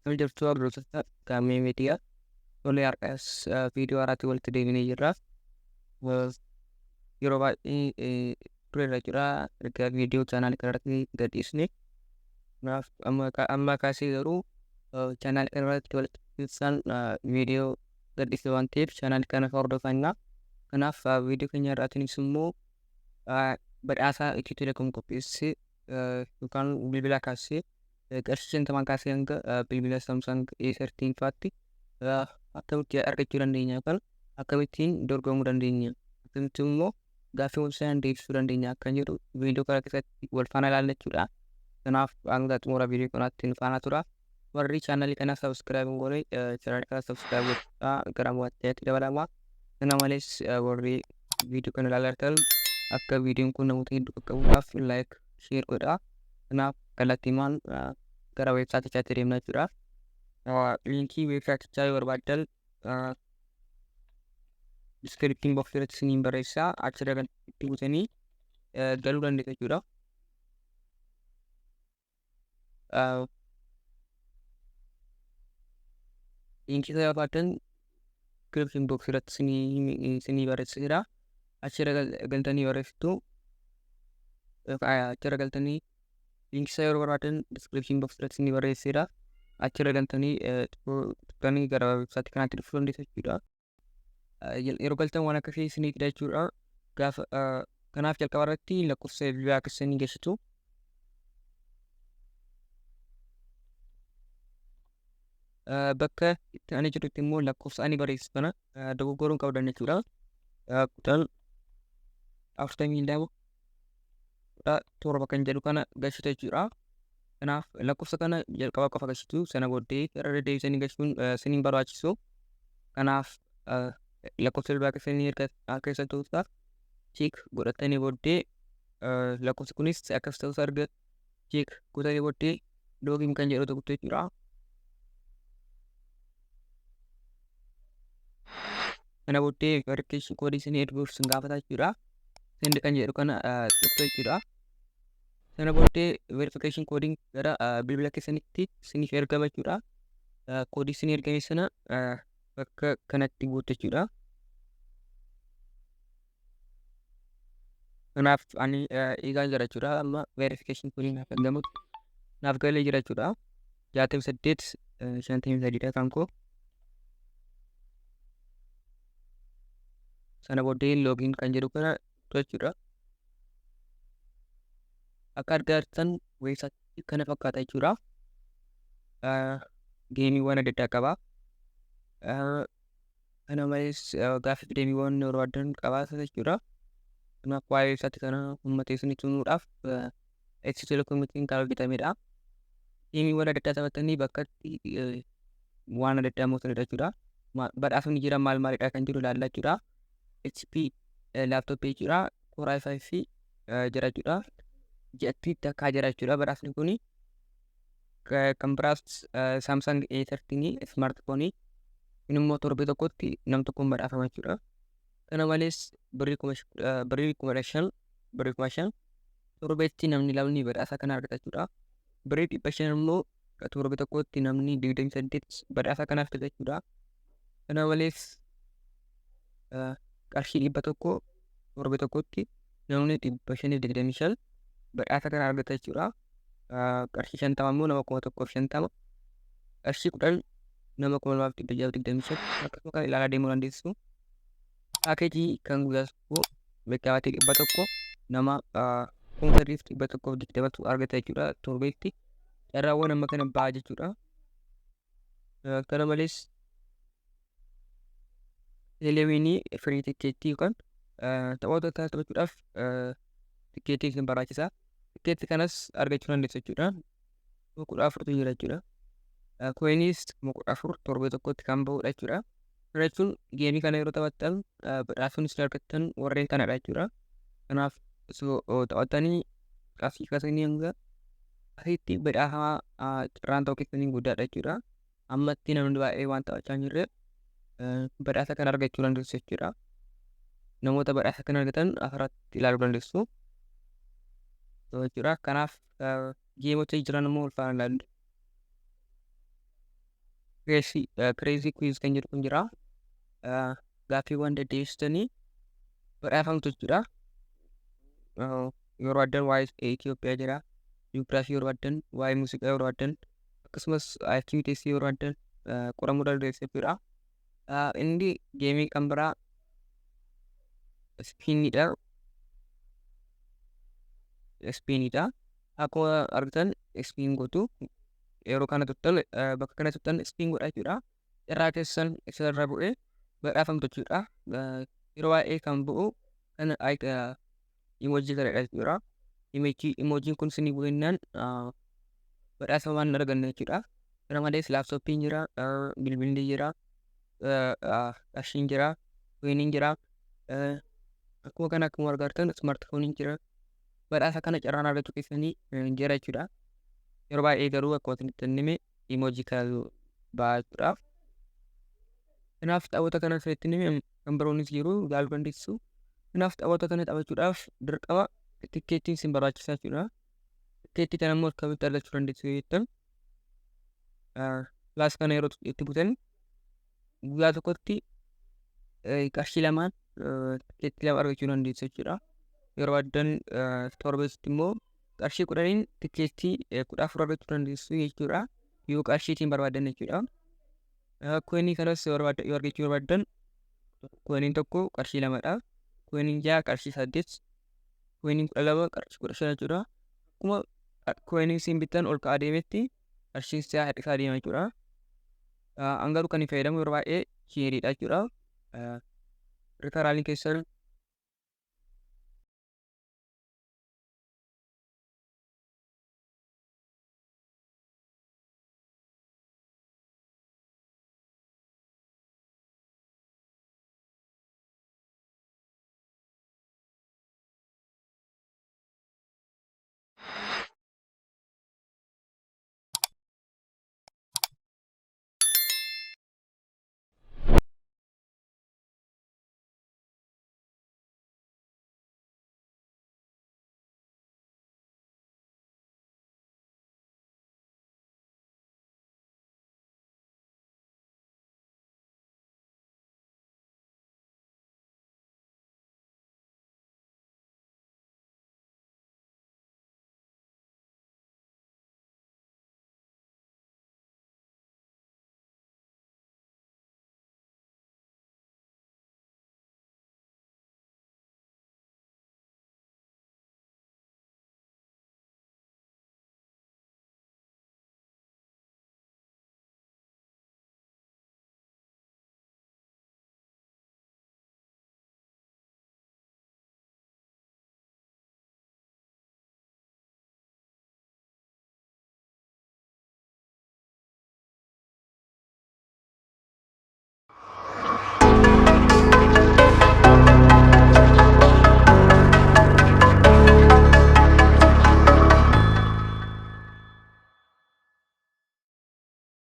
Akkam jirtu hordoftoota Gaammee Miidiyaa. Tole har'as viidiyoo haaraatti walitti deebinee jirra. Yeroo baay'ee turerra jira erga viidiyoo chaanaal kanarratti gadhiisne. Kanaaf amma kaasee garuu chaanaal kanarratti walitti deebisaan viidiyoo gadhiisne waan ta'eef chaanaal kana hordofannaa. Kanaaf viidiyoo keenya har'aatiinis immoo badhaasaa Itiyoo Telekoom qopheesse yookaan bilbila kaasee qarshii 50 kaasee hanga bilbila Samsung A13 faatti akkamitti argachuu dandeenya yookaan akkamittiin dorgomuu dandeenya, akkamitti immoo gaaffii isaan deebisuu dandeenya akka jedhu viidiyoo kana keessatti wal faana ilaallachuudha. Kanaaf hanga xumura viidiyoo kanaatti nu faana tura. Warri chaanalii kana sabiskiraayib hin goone chaanalii kana sabiskiraayib godhaa gara mo'atteetti dabalama. Kana malees warri viidiyoo kana ilaalatan akka viidiyoon kun namoota hedduu qaqqabuudhaaf laayik sheer godhaa. Kanaaf kallattiimaan gara weebsaayitichaatti deemna jechuudha. Liinkii weebsaayitichaa yoo barbaaddan diskiriptiin boksii irratti isiniin barreessaa achirra kan itti buutanii galuu dandeessu jechuudha. Liinkii isaa yoo barbaaddan diskiriptiin boksii irratti isinii barreesseera. Achirra galtanii barreessitu achirra galtanii liinkii isaa yeroo barbaadan diskiriptiin boksii irratti isinii barreesseera. Achirra galtanii tuqxanii gara weebsaayitii kanaatti dhufuu dandeessu jechuudha. Yeroo galtan waan akkasii isinii fida jechuudha. Kanaaf jalqaba irratti lakkoofsa bilbilaa keessanii geessitu. Bakka itti ani jirutti immoo lakkoofsa ani barreessu kana dogoggoruun qabdan jechuudha. Kudhan 42 kan jedhu kana galchitu jechuudha. Kanaaf lakkoofsa kana jalqaba qofa galchitu sana booddee irra deebisanii galchuun isiniin barbaachisu. Kanaaf lakkoofsa bilbilaa keessanii keessa ta'uusaaf cheek godhatanii booddee lakkoofsi kunis akkas ta'uusaa erga cheek godhatanii booddee loogiin kan jedhu tokko jechuudha. Kana booddee verifiikeeshin koodii isinii erguuf isin gaafata jechuudha. Sendi kan jedhu kana tokko jechuudha. Sana booddee verifiikeeshin koodiin gara bilbila keessanitti isiniif ergama jechuudha. Koodii isinii ergame sana bakka kanatti guutu jechuudha. Kanaaf ani eegaa jira jechuudha. Amma verifiikeeshin koodiin naaf ergamutti naaf galee jira jechuudha. 6853 kan koo. Sana booddee loogiin kan jedhu kana jechuudha. Akka argaa jirtan weebsaayitii kana fakkaata jechuudha. Geemiiwwan adda addaa qaba. Kana malees gaaffii deebiiwwan yeroo barbaadan qabaata jechuudha. Kanaaf waa'ee weebsaayitii kana uummata isinitti himuudhaaf Itiyoo Telekoomiitiin kan hojjetamedha. Geemiiwwan adda addaa taphatanii bakkatti waan adda addaa mootanidha jechuudha. Badhaasonni jiran maal maalidha kan jiru ilaallaa jechuudha. HP laaptooppii jechuudha. Core i5 jira jechuudha. Ji'atti takkaa jira jechuudha. Badhaasni kun kan biraas Samsung A13 smartphone kun immoo torbee tokkotti nam tokkoon badhaafama jechuudha. Kana malees birrii 5,000 torbeetti namni lamni badhaasa kana argata jechuudha. Birrii 500 immoo torbee tokkotti namni 28 badhaasa kana argata jechuudha. Kana malees qarshii 100 torbee tokkotti namni 525 badhaasa kana argata jechuudha. Qarshii 50 immoo nama 1,150, qarshii 10 nama 2,625 akkasuma kan ilaalaa deemuu dandeessu. Paakeejii kan guyyaa tokko beekamatii 100 nama 1,120 argata jechuudha torbeetti. Carraawwan amma kana ba'a jechuudha. Kana malees teeleewinii firii tikkeettii yookaan taphoota taphachuudhaaf tikkeettii isin barbaachisa. Tikkeetti kanas argachuu dandeessu jechuudha. 14 jira jechuudha. Koinis 14 torbee tokkotti kan bahudha jechuudha. Kana jechuun geemii kana yeroo taphattan badhaasonni isin argattan warreen kanadha jechuudha. Kanaaf taphattanii qarshii kaasanii hanga asitti badhaafamaa carraan ta'uu keessanii guddaadha jechuudha. Ammatti namni baay'ee waan taphachaa hin jirre badhaasa kana argachuu dandeessu jechuudha. Namoota badhaasa kana argatan asirratti ilaaluu dandeessu jechuudha. Kanaaf geemota jiran immoo ulfaana ilaallu. kireezii kwiiz kan jedhu kun jira. Gaaffiiwwan deddeebistanii badhaafamtu jechuudha. Yeroo addan waa'ee Itoophiyaa jira. Ji'oogiraafii yeroo addan waa'ee muuziqaa yeroo addan akkasumas aktiviitiis yeroo addan qoramuu dandeessu jechuudha. Inni geemii kan biraa ispiinidha. Akkuma argitan ispiin gootu yeroo kana tuttan bakka kana tuttan ispiin godha jechuudha. Irraa keessan isarra bu'ee badhaafamtu jechuudha. Yeroo baay'ee kan bu'u kan emoojii kanadha jechuudha. Emoojiin kun isinii bu'ennaan badhaasa waan arganna jechuudha. Kana malees laaptooppiin jira, bilbilli jira, qarshiin jira, koiniin jira. Akkuma kana akkuma argartan smartfooniin jira. Badhaasa kana carraan argachuu keessanii jira jechuudha. Yeroo baay'ee garuu akkuma isinitti hime emoojii kana ba'a jechuudha. Kanaaf taphoota kana isinitti hime kan biroonis jiru ilaaluu dandeessu. Kanaaf taphoota kana taphachuudhaaf dirqama tikkeettiin isin barbaachisaa jechuudha. Tikkeettii kana immoo akkamitti argachuu dandeessu jettan kilaas kana yeroo itti butan guyyaa tokkotti qarshii lamaan tikkeettii lama argachuu dandeessu jechuudha. Yeroo addan torbeessitti immoo qarshii 10 tikkeettii 14 argachuu dandeessu jechuudha. Yoo qarshiitiin barbaadan jechuudha. Koinii kanas yoo argachuu barbaadan koiniin tokko qarshii 2dha. Koiniin 6 qarshii 8, koiniin 12 qarshii 15 jechuudha. Akkuma koinii isin bittan ol ka'aa deemetti qarshiin isaa hir'isaa deema jechuudha. An garuu kan hin fayyadamu yeroo baay'ee sheeriidha jechuudha. Riferaaliin keessan